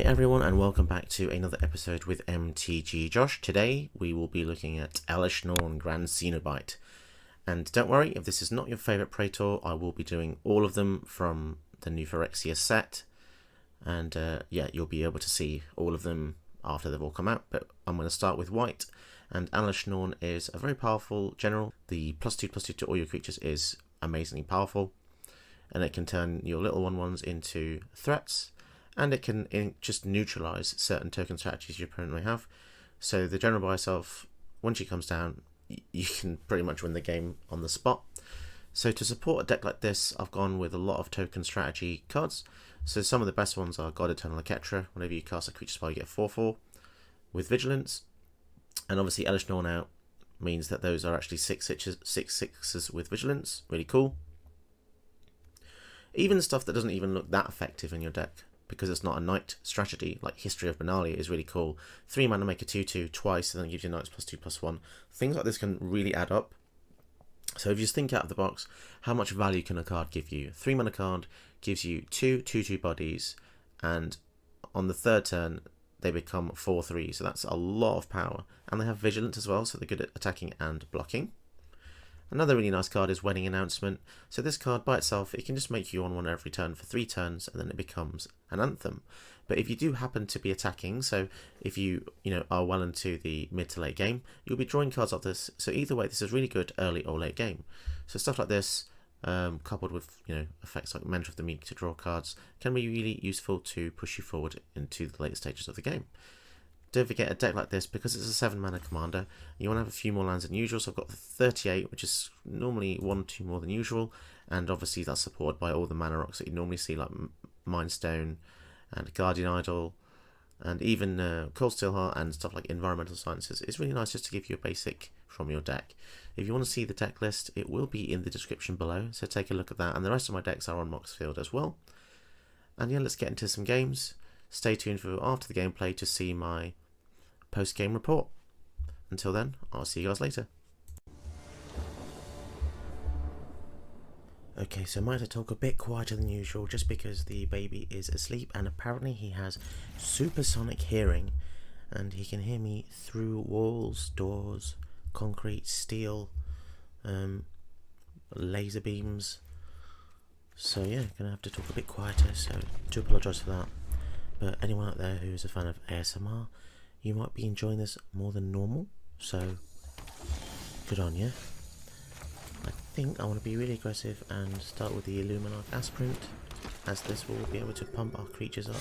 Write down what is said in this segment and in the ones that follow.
everyone, and welcome back to another episode with MTG Josh. Today we will be looking at Elesh Norn Grand Cenobite. And don't worry, if this is not your favourite Praetor, I will be doing all of them from the new Phyrexia set. And yeah, you'll be able to see all of them after they've all come out. But I'm going to start with white. And Elesh Norn is a very powerful general. The +2/+2 to all your creatures is amazingly powerful. And it can turn your little 1/1s into threats. And it can just neutralise certain token strategies you currently have. So the general by itself, when she comes down, you can pretty much win the game on the spot. So to support a deck like this, I've gone with a lot of token strategy cards. So some of the best ones are God Eternal Ketra. Whenever you cast a creature spell, you get 4/4 with Vigilance. And obviously Elesh Norn out means that those are actually 6/6s with Vigilance. Really cool. Even stuff that doesn't even look that effective in your deck, because it's not a knight strategy, like History of Benalia is really cool. 3 mana, make a 2/2 twice, and then it gives you knights +2/+1. Things like this can really add up. So if you just think out of the box, how much value can a card give you? 3 mana card gives you 2/2/2 bodies, and on the third turn, they become 4/3, so that's a lot of power. And they have Vigilance as well, so they're good at attacking and blocking. Another really nice card is Wedding Announcement. So this card by itself, it can just make you on one every turn for 3 turns, and then it becomes an anthem. But if you do happen to be attacking, so if you are well into the mid to late game, you'll be drawing cards off this. So either way, this is really good early or late game. So stuff like this, coupled with effects like Mentor of the Meek to draw cards, can be really useful to push you forward into the later stages of the game. Don't forget, a deck like this, because it's a 7 mana commander, you want to have a few more lands than usual. So I've got 38, which is normally 1 or 2 more than usual, and obviously that's supported by all the mana rocks that you normally see, like Mindstone and Guardian Idol, and even Cold Steel Heart and stuff like Environmental Sciences. It's really nice just to give you a basic from your deck. If you want to see the deck list, it will be in the description below, so take a look at that, and the rest of my decks are on Moxfield as well. And yeah, let's get into some games. Stay tuned for after the gameplay to see my post-game report. Until then, I'll see you guys later. Okay, so I might have to talk a bit quieter than usual just because the baby is asleep, and apparently he has supersonic hearing and he can hear me through walls, doors, concrete, steel, laser beams. So yeah, gonna have to talk a bit quieter, so I do apologise for that. But anyone out there who's a fan of ASMR, you might be enjoying this more than normal, so good on you. I think I want to be really aggressive and start with the Illuminarch Aspirant, as this will be able to pump our creatures up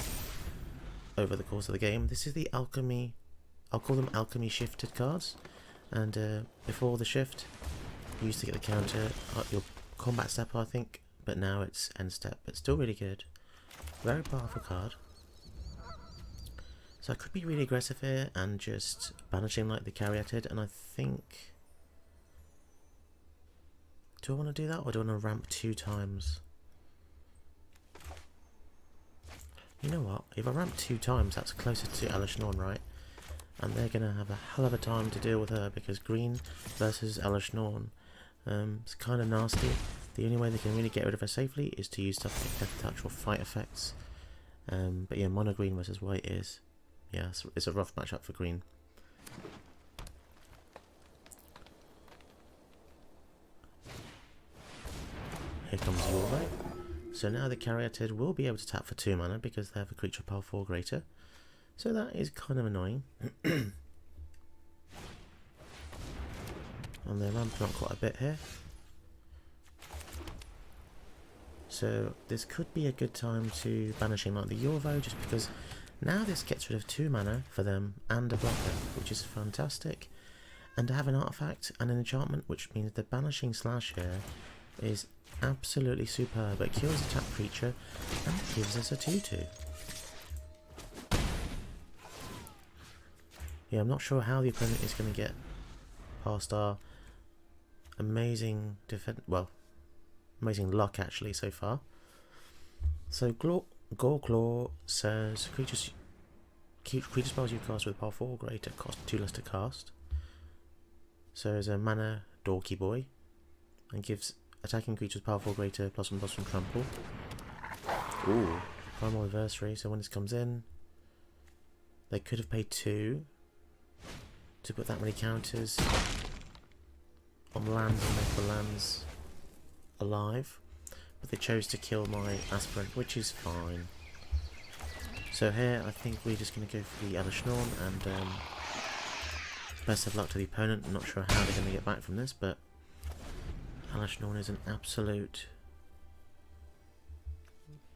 over the course of the game. This is the Alchemy, I'll call them Alchemy shifted cards, and before the shift you used to get the counter at your combat step, I think, but now it's end step, but still really good. Very powerful card. So I could be really aggressive here and just banishing like the Caryatid, and I think... do I want to do that, or do I want to ramp 2 times? You know what, if I ramp 2 times, that's closer to Elesh Norn, right? And they're going to have a hell of a time to deal with her, because green versus Elesh Norn, it's kind of nasty. The only way they can really get rid of her safely is to use stuff like Death Touch or Fight effects. But yeah, Monogreen versus white is... yeah, it's a rough matchup for green. Here comes Yorvay. So now the Caryatid will be able to tap for 2 mana because they have a creature power 4 greater. So that is kind of annoying. And they're ramping up quite a bit here. So this could be a good time to banishing like the Yorvo, just because now this gets rid of 2 mana for them and a blocker, which is fantastic. And to have an artifact and an enchantment, which means the banishing slash here is absolutely superb. It kills a tapped creature and gives us a 2/2. Yeah, I'm not sure how the opponent is going to get past our amazing amazing luck actually so far. So Goreclaw says creature spells you cast with power 4 or greater cost 2 less to cast. So there's a mana dorky boy, and gives attacking creatures power 4 greater +1/+1 trample. Ooh, primal adversary. So when this comes in, They could have paid 2 to put that many counters on land and make the lands alive, but they chose to kill my aspirant, which is fine. So here I think we're just going to go for the Elesh Norn, and best of luck to the opponent. I'm not sure how they're going to get back from this, but Elesh Norn is an absolute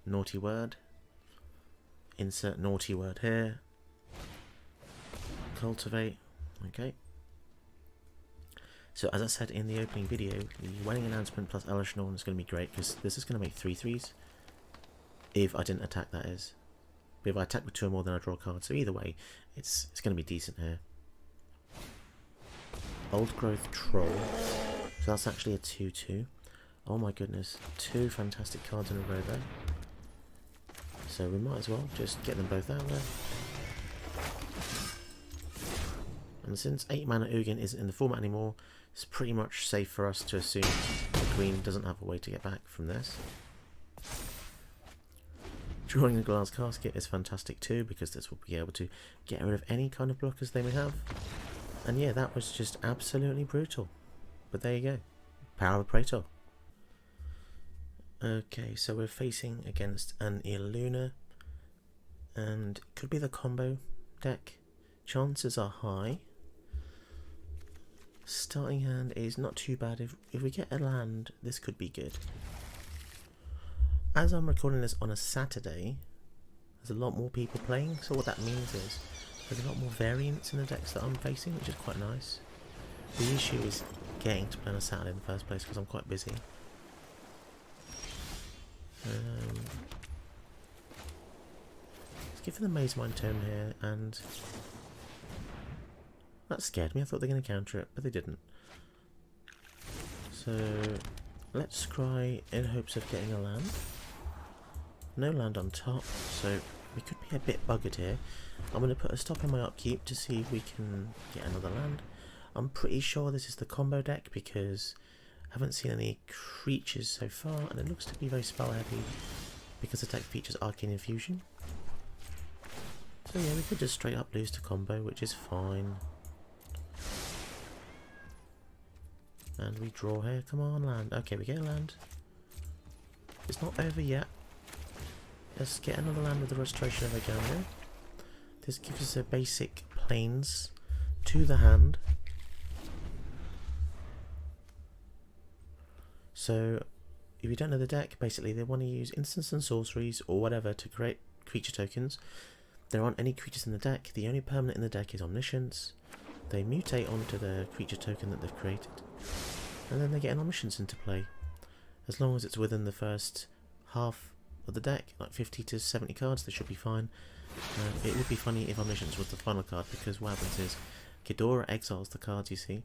naughty word. Insert naughty word here. Cultivate. Okay. So as I said in the opening video, the wedding announcement plus Elesh Norn is going to be great, because this is going to make 3/3s. If I didn't attack, that is. But if I attack with 2 or more, then I draw a card. So either way, it's going to be decent here. Old Growth Troll. So that's actually a 2/2. Oh my goodness. 2 fantastic cards in a row there. So we might as well just get them both out there. And since 8 mana Ugin isn't in the format anymore, it's pretty much safe for us to assume the Queen doesn't have a way to get back from this. Drawing a Glass Casket is fantastic too, because this will be able to get rid of any kind of blockers they may have. And yeah, that was just absolutely brutal. But there you go. Power of Praetor. Okay, so we're facing against an Illuna, and it could be the combo deck. Chances are high. Starting hand is not too bad. If we get a land, this could be good. As I'm recording this on a Saturday, there's a lot more people playing, so what that means is there's a lot more variance in the decks that I'm facing, which is quite nice. The issue is getting to play on a Saturday in the first place, because I'm quite busy. Let's give them the Maze Mind Tome here, and that scared me. I thought they were going to counter it, but they didn't. So let's scry in hopes of getting a land. No land on top, so we could be a bit buggered here. I'm going to put a stop in my upkeep to see if we can get another land. I'm pretty sure this is the combo deck, because I haven't seen any creatures so far, and it looks to be very spell heavy because the deck features Arcane Infusion. So yeah, we could just straight up lose to combo, which is fine. And we draw here. Come on, land. Okay, we get a land. It's not over yet. Let's get another land with the Restoration of Aganda. This gives us a basic plains to the hand. So, if you don't know the deck, basically they want to use instants and sorceries or whatever to create creature tokens. There aren't any creatures in the deck. The only permanent in the deck is Omniscience. They mutate onto the creature token that they've created, and then they get an Omniscience into play. As long as it's within the first half of the deck, like 50 to 70 cards, they should be fine. It would be funny if Omniscience was the final card, because what happens is Ghidorah exiles the cards, you see.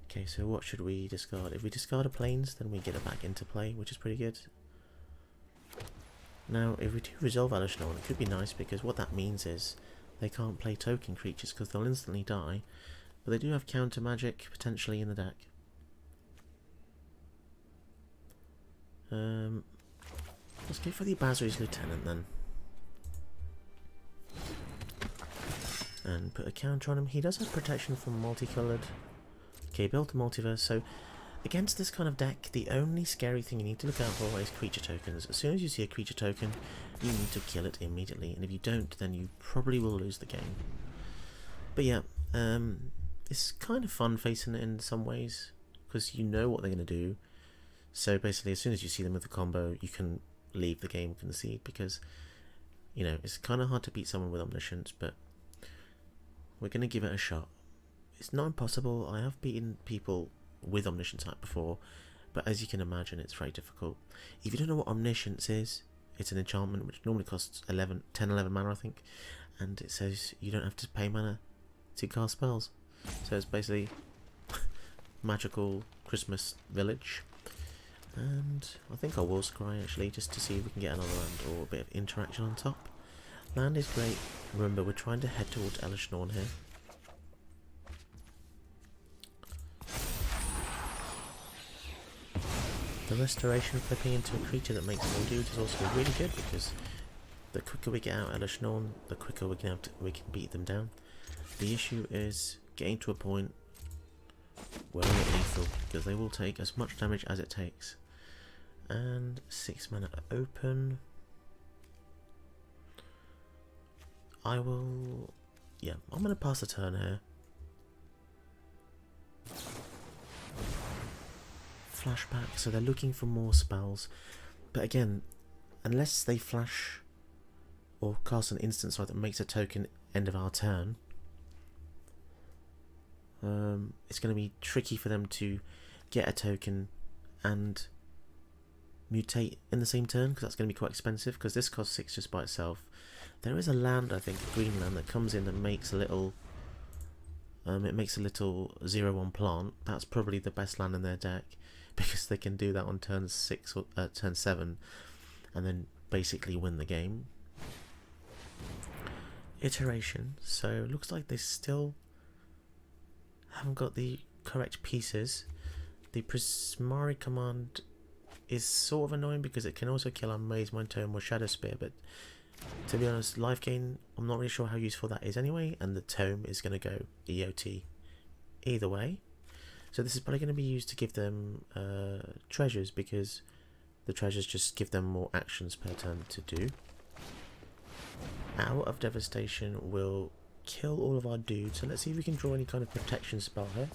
Okay, so what should we discard? If we discard a plains, then we get it back into play, which is pretty good. Now, if we do resolve Elesh Norn, it could be nice, because what that means is they can't play token creatures because they'll instantly die, but they do have counter magic potentially in the deck. Let's go for the Basri's Lieutenant then. And put a counter on him. He does have protection from multicoloured. Okay, built a multiverse, so against this kind of deck, the only scary thing you need to look out for is creature tokens. As soon as you see a creature token, you need to kill it immediately, and if you don't, then you probably will lose the game. But yeah, it's kind of fun facing it in some ways, because you know what they're going to do. So basically, as soon as you see them with the combo, you can leave the game concede, because, you know, it's kind of hard to beat someone with Omniscience, but we're going to give it a shot. It's not impossible. I have beaten people with Omniscience type before, but as you can imagine, it's very difficult. If you don't know what Omniscience is, it's an enchantment which normally costs 10, 11 mana, I think, and it says you don't have to pay mana to cast spells. So it's basically magical Christmas village. And I think I will scry actually, just to see if we can get another land or a bit of interaction on top. Land is great. Remember, we're trying to head towards Elesh Norn here. The restoration flipping into a creature that makes more dudes is also really good, because The quicker we get out Elesh Norn, the quicker we can beat them down. The issue is getting to a point where we're lethal, because they will take as much damage as it takes. And 6 mana open. I'm going to pass the turn here. Flashback, so they're looking for more spells. But again, unless they flash or cast an instant strike that makes a token end of our turn, it's going to be tricky for them to get a token and mutate in the same turn, because that's going to be quite expensive, because this costs 6 just by itself. There is a land, I think, a green land that comes in and makes a little it makes a little 0/1 plant. That's probably the best land in their deck, because they can do that on turn 6 or turn 7 and then basically win the game. Iteration, so looks like they still haven't got the correct pieces. The Prismari command is sort of annoying because it can also kill our Maze, Mind Tome or Shadow Spear, but to be honest, life gain, I'm not really sure how useful that is anyway, and the Tome is going to go EOT either way. So this is probably going to be used to give them treasures, because the treasures just give them more actions per turn to do. Hour of Devastation will kill all of our dudes, so let's see if we can draw any kind of protection spell here.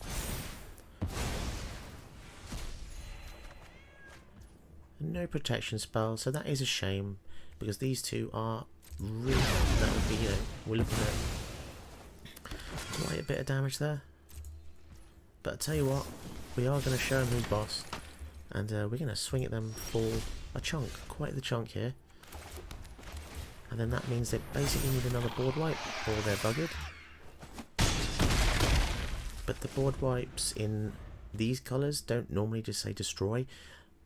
No protection spell, so that is a shame, because these two are really, that would be, we're looking at quite a bit of damage there. But I tell you what, we are going to show them who's boss, and we're going to swing at them for a chunk, quite the chunk here. And then that means they basically need another board wipe, or they're buggered. But the board wipes in these colours don't normally just say destroy.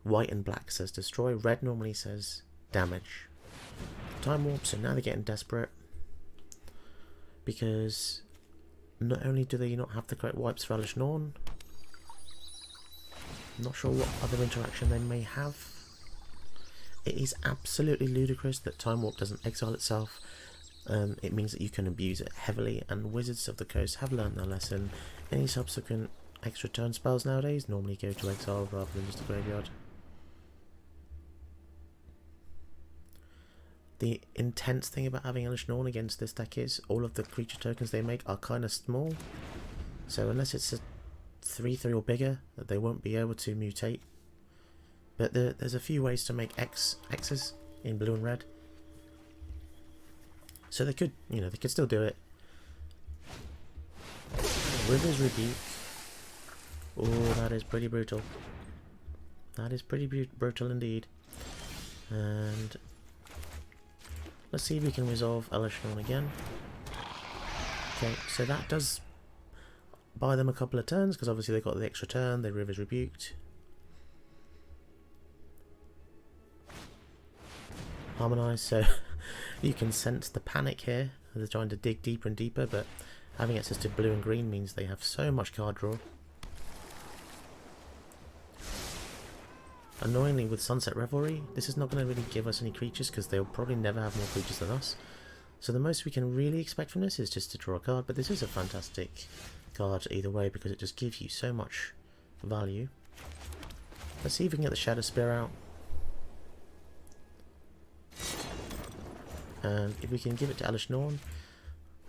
White and black says destroy, red normally says damage. Time warp, so now they're getting desperate, because not only do they not have the correct wipes for Elesh Norn, I'm not sure what other interaction they may have. It is absolutely ludicrous that Time Warp doesn't exile itself. It means that you can abuse it heavily, and Wizards of the Coast have learned their lesson. Any subsequent extra turn spells nowadays normally go to exile rather than just a graveyard. The intense thing about having Elesh Norn against this deck is all of the creature tokens they make are kind of small, so unless it's a 3/3 or bigger, they won't be able to mutate. But there's a few ways to make X's in blue and red, so they could, they could still do it. River's Rebuke. Oh, that is pretty brutal. That is pretty brutal indeed. And let's see if we can resolve Elesh Norn again. Okay, so that does buy them a couple of turns, because obviously they got the extra turn. They River's Rebuked. Harmonise, so you can sense the panic here. They're trying to dig deeper and deeper, but having access to blue and green means they have so much card draw. Annoyingly, with Sunset Revelry, this is not going to really give us any creatures, because they'll probably never have more creatures than us. So the most we can really expect from this is just to draw a card, but this is a fantastic card either way, because it just gives you so much value. Let's see if we can get the Shadow Spear out. And if we can give it to Elesh Norn,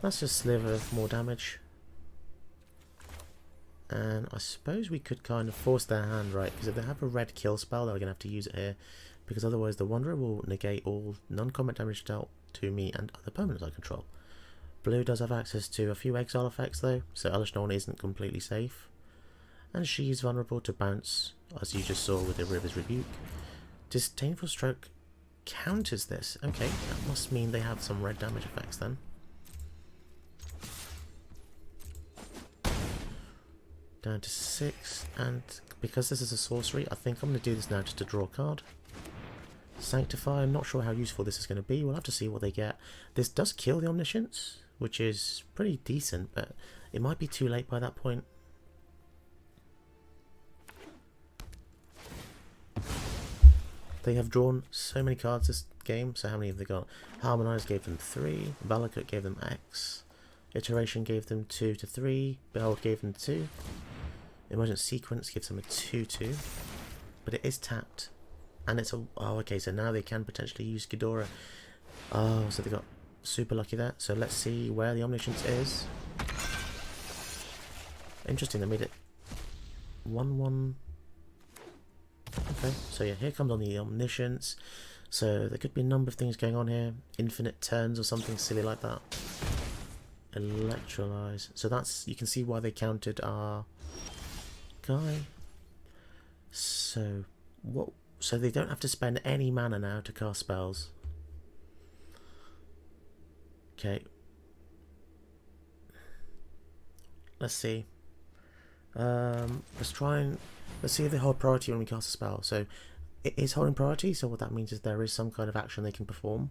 that's just a sliver of more damage. And I suppose we could kind of force their hand, right? Because if they have a red kill spell, they're going to have to use it here. Because otherwise the Wanderer will negate all non-combat damage dealt to me and other permanents I control. Blue does have access to a few exile effects though, so Elesh Norn isn't completely safe. And she's vulnerable to bounce, as you just saw with the River's Rebuke. Disdainful Stroke counters this. Okay, that must mean they have some red damage effects then. Down to 6, and because this is a sorcery, I think I'm going to do this now just to draw a card. Sanctify, I'm not sure how useful this is going to be. We'll have to see what they get. This does kill the Omniscience, which is pretty decent, but it might be too late by that point. They have drawn so many cards this game. So how many have they got? Harmonize gave them 3. Valakut gave them X. Iteration gave them 2 to 3. Behold gave them 2. Emergent Sequence gives them a 2/2. But it is tapped. And it's a... Oh, okay, so now they can potentially use Ghidorah. Oh, so they got super lucky there. So let's see where the Omniscience is. Interesting, they made it 1/1. Okay, so yeah, here comes on the Omniscience. So there could be a number of things going on here. Infinite turns or something silly like that. Electrolyze. So that's, you can see why they counted our guy. So what? So they don't have to spend any mana now to cast spells. Okay. Let's see. Let's see if they hold priority when we cast a spell. So it is holding priority, so what that means is there is some kind of action they can perform.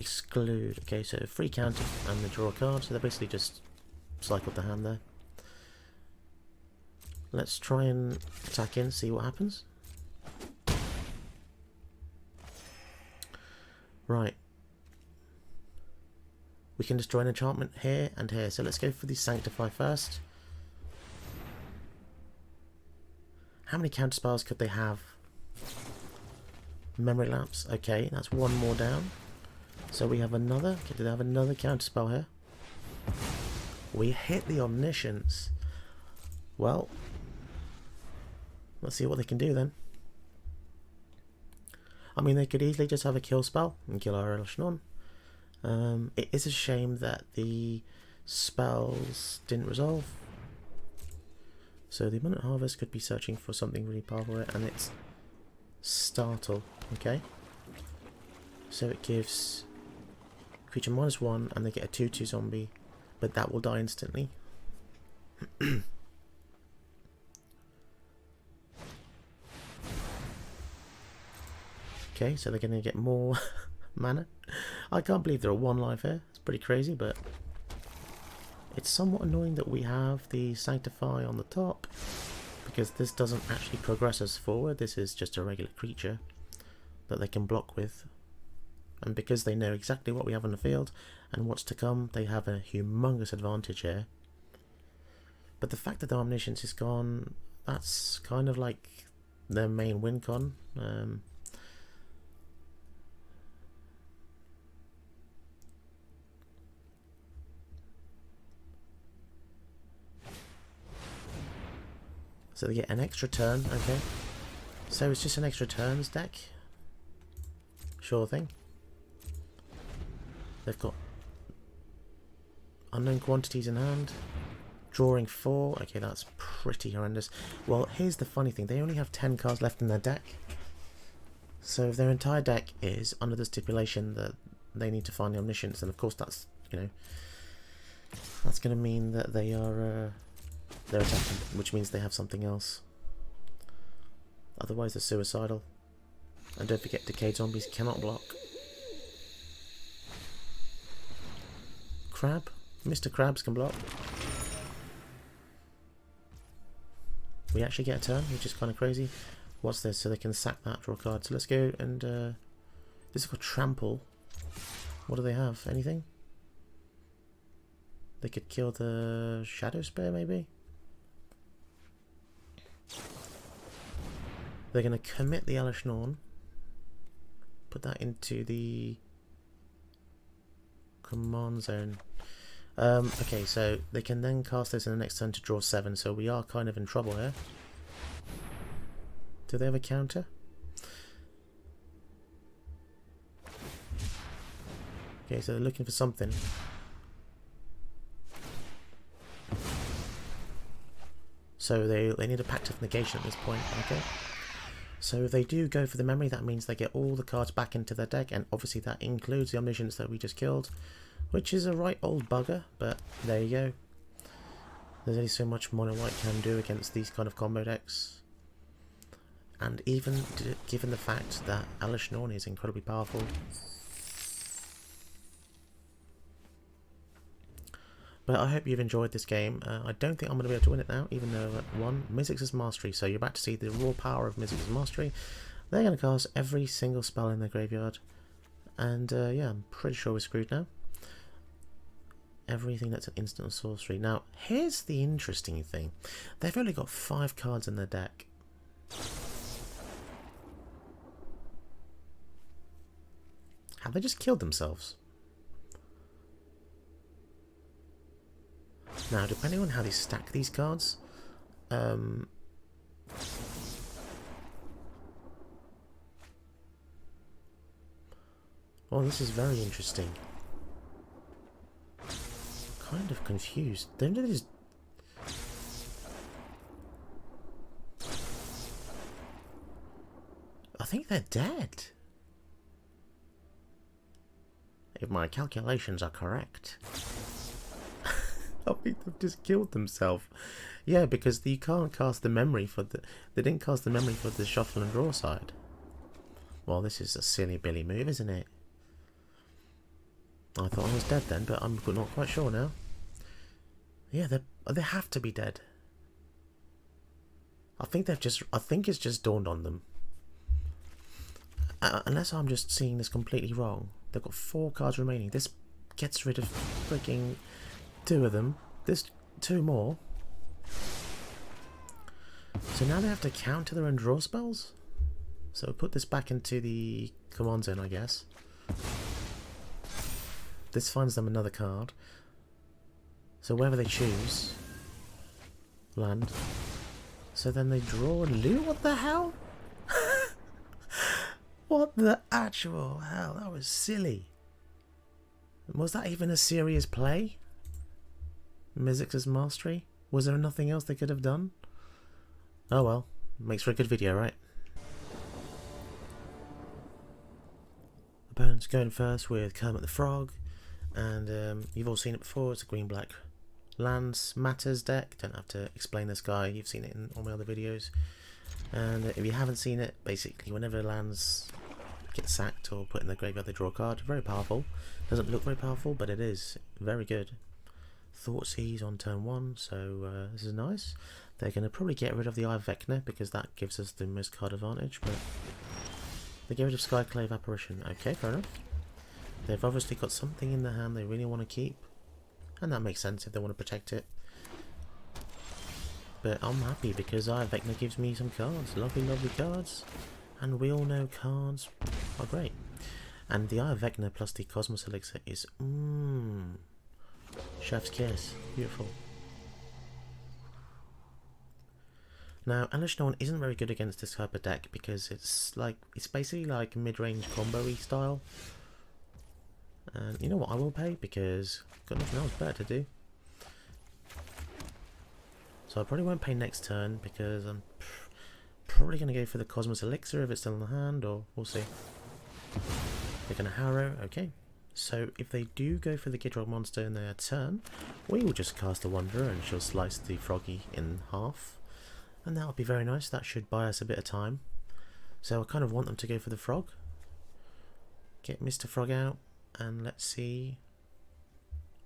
Exclude. Okay, so free counter and they draw a card, so they basically just cycled the hand there. Let's try and attack in, see what happens. Right. We can destroy an enchantment here and here, so let's go for the Sanctify first. How many counter spells could they have? Memory Lapse. Okay, that's one more down. So we have another. Okay, do they have another counter spell here? We hit the Omniscience. Well, let's see what they can do then. I mean, they could easily just have a kill spell and kill our Elesh Norn. It is a shame that the spells didn't resolve. So the Abundant Harvest could be searching for something really powerful here, and it's Startle. Okay. So it gives creature -1 and they get a 2/2 zombie, but that will die instantly. Okay, so they're going to get more mana. I can't believe there are 1 life here. It's pretty crazy, but it's somewhat annoying that we have the Sanctify on the top, because this doesn't actually progress us forward. This is just a regular creature that they can block with. And because they know exactly what we have on the field and what's to come, they have a humongous advantage here. But the fact that the Omniscience is gone, that's kind of like their main win con. So they get an extra turn, okay. So it's just an extra turns deck. Sure thing. They've got unknown quantities in hand. Drawing 4. Okay, that's pretty horrendous. Well, here's the funny thing. They only have 10 cards left in their deck. So if their entire deck is under the stipulation that they need to find the Omniscience, and of course that's, you know, that's going to mean that they are they're attacking, which means they have something else. Otherwise they're suicidal. And don't forget, Decayed Zombies cannot block. Crab? Mr. Krabs can block. We actually get a turn, which is kind of crazy. What's this? So they can sack that, draw a card. So let's go and... this is called Trample. What do they have? Anything? They could kill the Shadow Spear, maybe? They're going to commit the Elesh Norn. Put that into the command zone. Okay, so they can then cast this in the next turn to draw 7, so we are kind of in trouble here. Do they have a counter? Okay, so they're looking for something. So they need a Pact of Negation at this point, okay? So if they do go for the memory, that means they get all the cards back into their deck, and obviously that includes the Omniscience that we just killed, which is a right old bugger, but there you go. There's only so much Mono White can do against these kind of combo decks. And even given the fact that Elesh Norn is incredibly powerful. But I hope you've enjoyed this game. I don't think I'm going to be able to win it now, even though at 1, Mizzix's Mastery. So you're about to see the raw power of Mizzix's Mastery. They're going to cast every single spell in their graveyard. And yeah, I'm pretty sure we're screwed now. Everything that's an instant sorcery. Now, here's the interesting thing. They've only got 5 cards in their deck. Have they just killed themselves? Now, depending on how they stack these cards, well, this is very interesting. Kind of confused. Don't they just... I think they're dead. If my calculations are correct. I think they've just killed themselves. Yeah, because you can't cast the memory for the... They didn't cast the memory for the shuffle and draw side. Well, this is a silly Billy move, isn't it? I thought I was dead then, but I'm not quite sure now. Yeah, they have to be dead. I think it's just dawned on them. Unless I'm just seeing this completely wrong. They've got 4 cards remaining. This gets rid of freaking 2 of them. There's 2 more. So now they have to counter their own draw spells? So put this back into the command zone, I guess. This finds them another card. So wherever they choose, land. So then they draw and loot? What the hell? What the actual hell? That was silly. Was that even a serious play? Mizzix's Mastery? Was there nothing else they could have done? Oh well, makes for a good video, right? Opponent's going first with Kermit the Frog. And you've all seen it before. It's a green-black lands matters deck. Don't have to explain this guy. You've seen it in all my other videos. And if you haven't seen it, basically whenever lands get sacked or put in the graveyard, they draw a card. Very powerful. Doesn't look very powerful, but it is very good. Thoughtseize on turn 1, so this is nice. They're going to probably get rid of the Eye of Vecna because that gives us the most card advantage. But they get rid of Skyclave Apparition. Okay, fair enough. They've obviously got something in their hand they really want to keep. And that makes sense if they want to protect it. But I'm happy because Eye of Vecna gives me some cards. Lovely, lovely cards. And we all know cards are great. And the Eye of Vecna plus the Cosmos Elixir is... chef's kiss. Beautiful. Now, Elesh Norn isn't very good against this type of deck because it's basically like mid-range combo-y style. And you know what, I will pay because I've got nothing else better to do. So I probably won't pay next turn because I'm probably going to go for the Cosmos Elixir if it's still in the hand, or we'll see. They're going to Harrow, okay. So if they do go for the Gidrock monster in their turn, we will just cast the Wanderer and she'll slice the Froggy in half. And that'll be very nice, that should buy us a bit of time. So I kind of want them to go for the Frog. Get Mr. Frog out. And let's see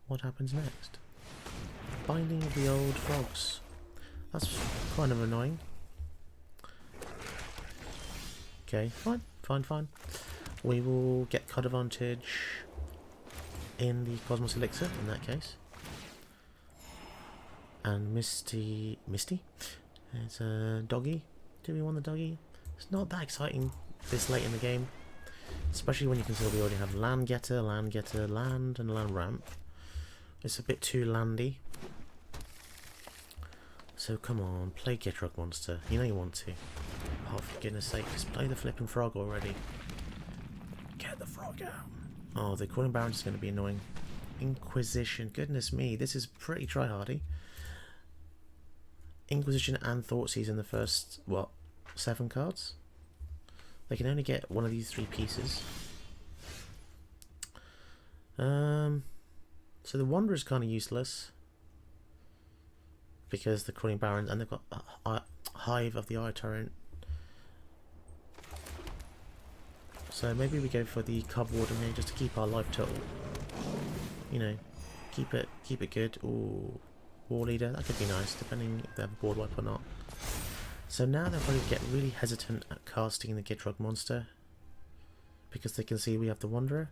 what happens next. Binding of the Old Frogs. That's kind of annoying. Okay, fine. We will get card advantage in the Cosmos Elixir in that case. And Misty? It's a doggy. Do we want the doggy? It's not that exciting this late in the game. Especially when you consider we already have land getter, land, and land ramp. It's a bit too landy. So come on, play Gidrock monster. You know you want to. Oh, for goodness sake, just play the flipping frog already. Get the frog out. Oh, the Crawling Baron is going to be annoying. Inquisition, goodness me, this is pretty tryhardy. Inquisition and Thoughtseize in the first, what, 7 cards? They can only get one of these 3 pieces. So the Wanderer is kind of useless because the Crawling Barons, and they've got Hive of the Eye Torrent. So maybe we go for the Cub Warden here just to keep our life total. You know, keep it good. Ooh, War Leader, that could be nice, depending if they have a board wipe or not. So now they'll probably get really hesitant at casting the Gitrog monster, because they can see we have the Wanderer.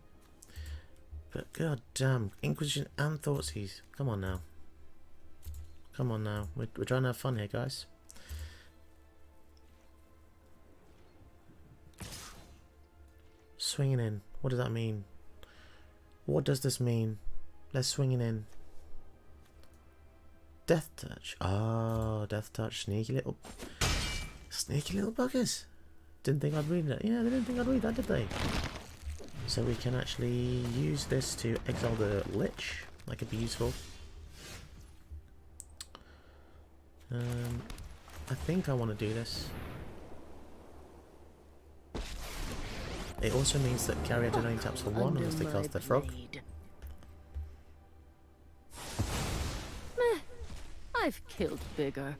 But god damn, Inquisition and Thoughtseize. Come on now. Come on now. We're trying to have fun here, guys. Swinging in. What does that mean? What does this mean? Let's swing it in. Death Touch. Oh, Death Touch. Sneaky little buggers. Didn't think I'd read that. Yeah, they didn't think I'd read that, did they? So we can actually use this to exile the Lich. That could be useful. I think I want to do this. It also means that Carrier only taps for one unless they cast their frog. Meh, I've killed bigger.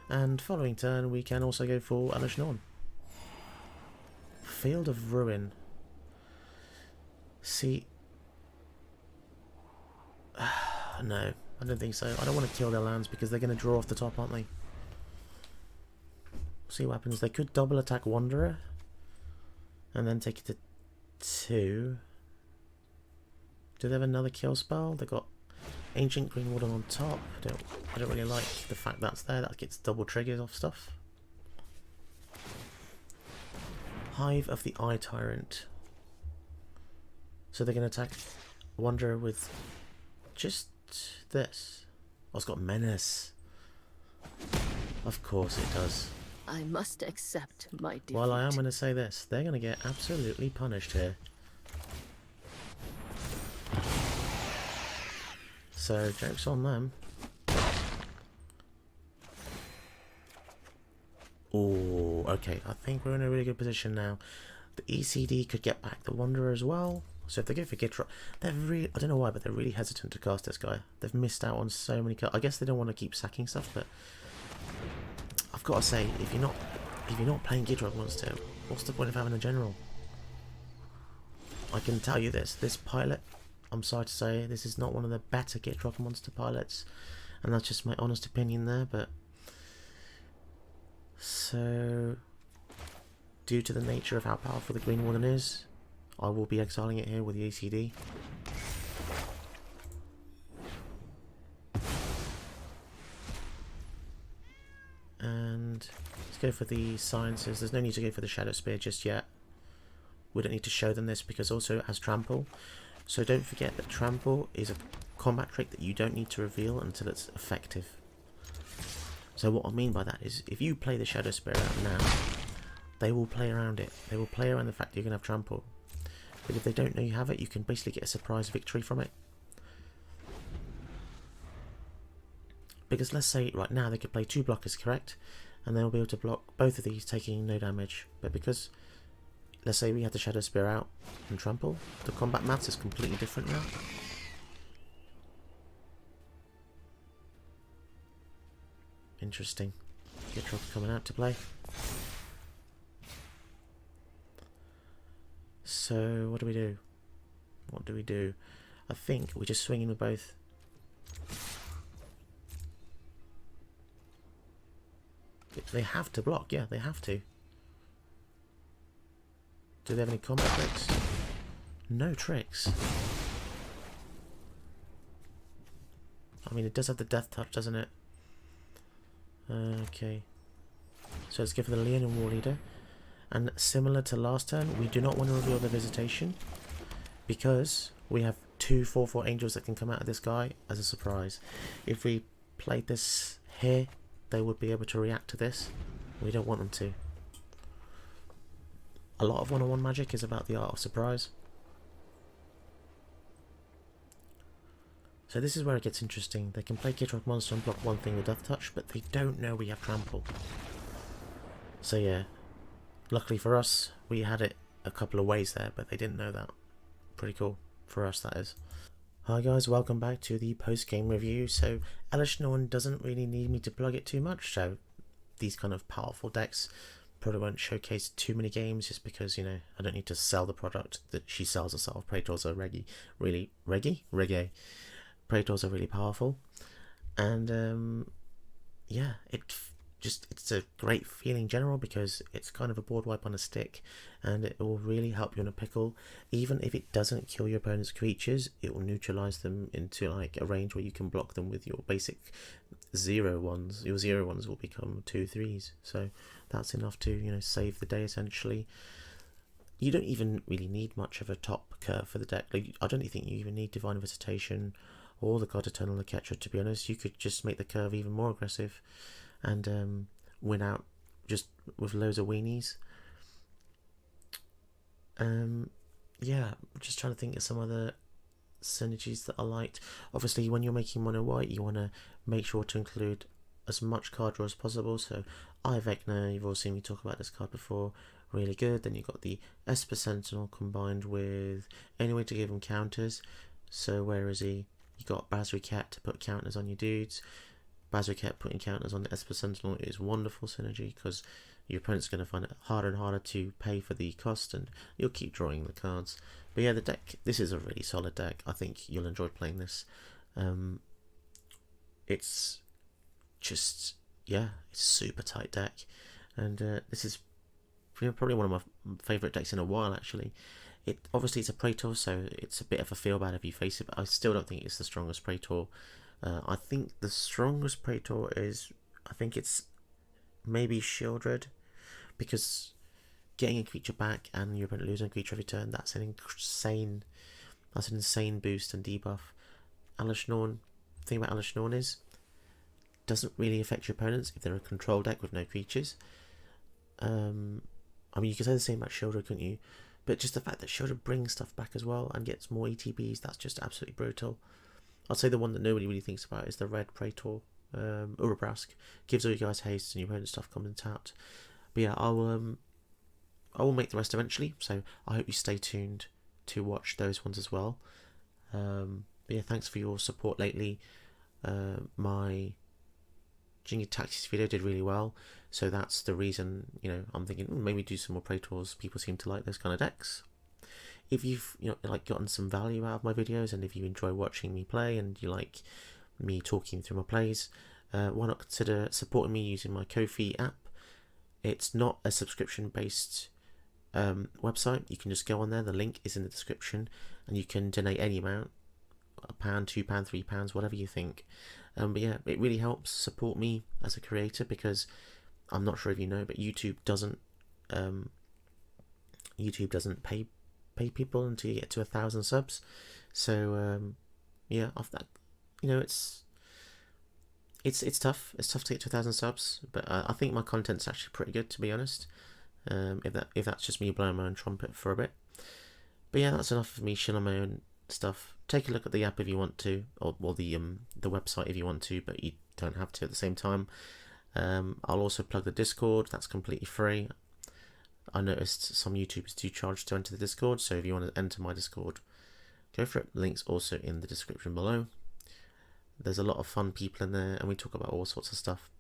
And following turn we can also go for Elesh Norn. Field of Ruin. See, no, I don't think so. I don't want to kill their lands because they're going to draw off the top, aren't they? See what happens. They could double attack Wanderer and then take it to 2. Do they have another kill spell? They got Ancient Green Warden on top. I don't really like the fact that's there. That gets double triggers off stuff. Hive of the Eye Tyrant. So they're going to attack Wanderer with just this. Oh, it's got Menace. Of course it does. I must accept my defeat. Well, I am going to say this. They're going to get absolutely punished here. So, joke's on them. Oh, okay. I think we're in a really good position now. The ECD could get back the Wanderer as well. So if they go for Gitrog, they're really, I don't know why, but they're really hesitant to cast this guy. They've missed out on so many cards. I guess they don't want to keep sacking stuff, but I've got to say, if you're not playing Gitrog monster, what's the point of having a general? I can tell you this pilot, I'm sorry to say, this is not one of the better Gitrog monster pilots, and that's just my honest opinion there. But so, due to the nature of how powerful the Green Warden is, I will be exiling it here with the ACD. And let's go for the Sciences. There's no need to go for the Shadow Spear just yet. We don't need to show them this because also it has Trample. So don't forget that Trample is a combat trick that you don't need to reveal until it's effective. So what I mean by that is, if you play the Shadow Spear out now, they will play around it. They will play around the fact that you're going to have Trample. But if they don't know you have it, you can basically get a surprise victory from it. Because let's say right now they could play 2 blockers, correct? And they'll be able to block both of these, taking no damage. But because, let's say we had the Shadow Spear out and Trample, the combat maths is completely different now. Interesting. Gitrog coming out to play. So what do we do? What do we do? I think we just swing in with both. They have to block, yeah, they have to. Do they have any combat tricks? No tricks. I mean, it does have the Death Touch, doesn't it? Okay. So let's go for the Leonin War Leader. And similar to last turn, we do not want to reveal the Visitation, because we have 2 4/4 angels that can come out of this guy as a surprise. If we played this here, they would be able to react to this. We don't want them to. A lot of one-on-one magic is about the art of surprise. So this is where it gets interesting. They can play Gitrog monster and block one thing with Death Touch, but they don't know we have Trample. So yeah. Luckily for us, we had it a couple of ways there, but they didn't know that. Pretty cool. For us, that is. Hi guys, welcome back to the post-game review. So, Elesh Norn doesn't really need me to plug it too much, so these kind of powerful decks probably won't showcase too many games, just because, you know, I don't need to sell the product that she sells herself. Praetors are reggae. Praetors are really powerful. And yeah, it's a great feeling in general, because it's kind of a board wipe on a stick, and it will really help you in a pickle. Even if it doesn't kill your opponent's creatures, it will neutralize them into like a range where you can block them with your basic 0/1s. Your 0/1s will become 2/3s, so that's enough to, you know, save the day essentially. You don't even really need much of a top curve for the deck. Like, I don't think you even need Divine Visitation or the God Eternal Laketra, to be honest. You could just make the curve even more aggressive and win out just with loads of weenies. Yeah, I'm just trying to think of some other synergies that I liked. Obviously, when you're making mono white, you want to make sure to include as much card draw as possible. So Eye of Vecna, you've all seen me talk about this card before, really good. Then you've got the Esper Sentinel combined with any way to give him counters. So where is he? You got Bazriket to put counters on your dudes. Bazriket putting counters on the Esper Sentinel is wonderful synergy, because your opponent's going to find it harder and harder to pay for the cost, and you'll keep drawing the cards. But yeah, the deck, this is a really solid deck. I think you'll enjoy playing this. It's just, yeah, it's a super tight deck, and this is probably one of my favourite decks in a while actually. Obviously it's a Praetor, so it's a bit of a feel bad if you face it, but I still don't think it's the strongest Praetor. I think the strongest Praetor is, I think it's maybe Shieldred, because getting a creature back and your opponent losing a creature every turn, that's an insane boost and debuff. Elesh Norn, the thing about Elesh Norn is, doesn't really affect your opponents if they're a control deck with no creatures. I mean, you could say the same about Shieldred, couldn't you? But just the fact that Shieldred brings stuff back as well and gets more ETBs, that's just absolutely brutal. I'd say the one that nobody really thinks about is the red Praetor, Urabrask. Gives all you guys haste and your opponent's stuff comes intact. But yeah, I will make the rest eventually, so I hope you stay tuned to watch those ones as well. But yeah, thanks for your support lately. My Jingy Taxis video did really well, so that's the reason, you know, I'm thinking maybe do some more Praetors. People seem to like those kind of decks. If you've, you know, like gotten some value out of my videos, and if you enjoy watching me play and you like me talking through my plays, why not consider supporting me using my Ko-fi app. It's not a subscription based website. You can just go on there, the link is in the description, and you can donate any amount, £1, £2, £3, whatever you think. But yeah, it really helps support me as a creator, because I'm not sure if you know, but YouTube doesn't pay people until you get to 1,000 subs. So yeah, off that, you know, it's tough. It's tough to get to 1,000 subs, but I think my content's actually pretty good, to be honest. If that's just me blowing my own trumpet for a bit. But yeah, that's enough of me shilling my own stuff. Take a look at the app if you want to, or the website if you want to, but you don't have to at the same time. I'll also plug the Discord. That's completely free. I noticed some YouTubers do charge to enter the Discord, so if you want to enter my Discord, go for it. Links also in the description below. There's a lot of fun people in there, and we talk about all sorts of stuff.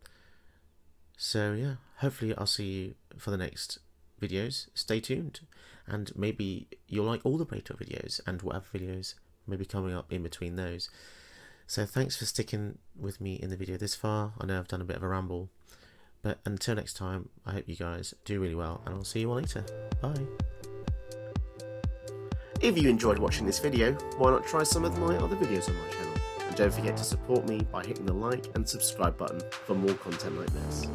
So yeah, hopefully I'll see you for the next videos. Stay tuned, and maybe you'll like all the Praetor videos and whatever videos may be coming up in between those. So thanks for sticking with me in the video this far. I know I've done a bit of a ramble, but until next time, I hope you guys do really well, and I'll see you all later. Bye. If you enjoyed watching this video, why not try some of my other videos on my channel? And don't forget to support me by hitting the like and subscribe button for more content like this.